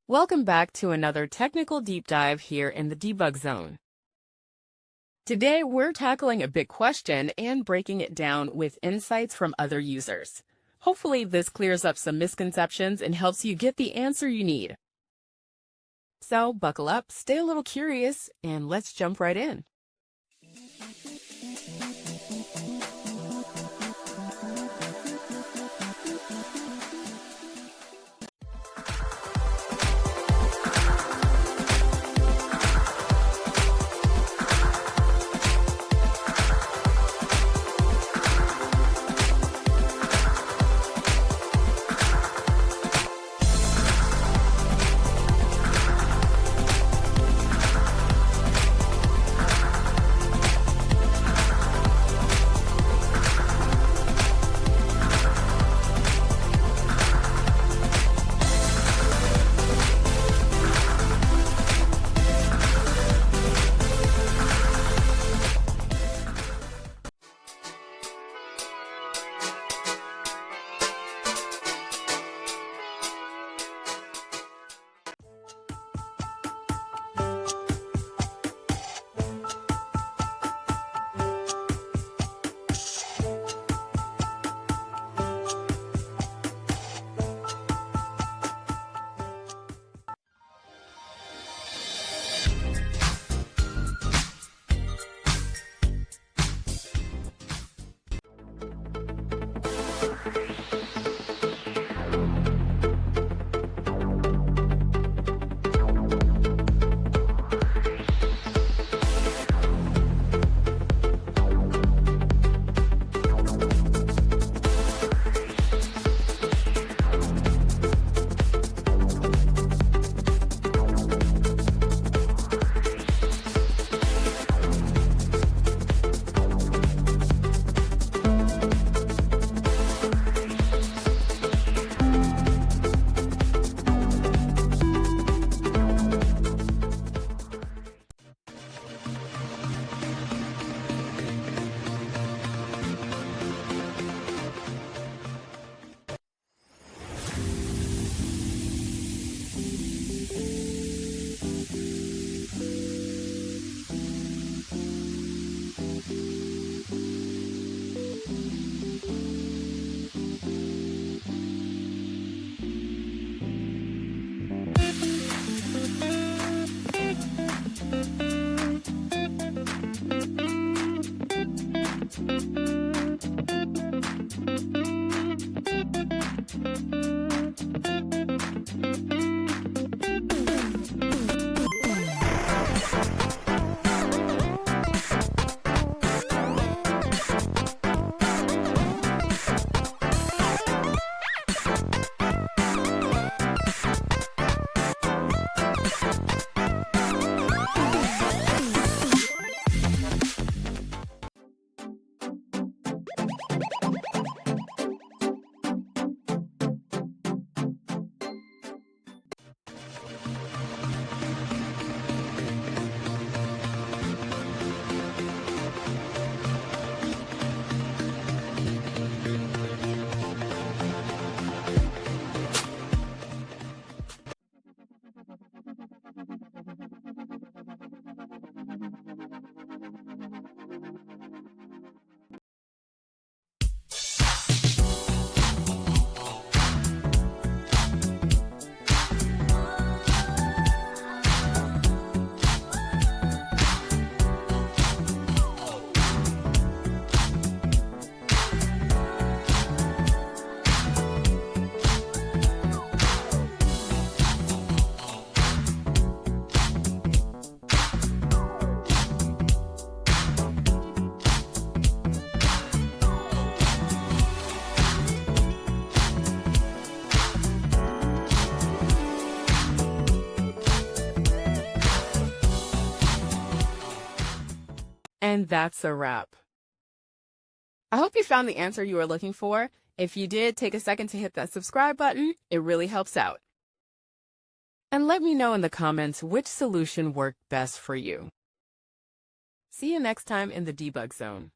Welcome back to another technical deep dive here in the debug zone. Today, we're tackling a big question and breaking it down with insights from other users. Hopefully, this clears up some misconceptions and helps you get the answer you need. So, buckle up, stay a little curious, and let's jump right in. And that's a wrap. I hope you found the answer you were looking for. If you did, take a second to hit that subscribe button. It really helps out. And let me know in the comments which solution worked best for you. See you next time in the debug zone.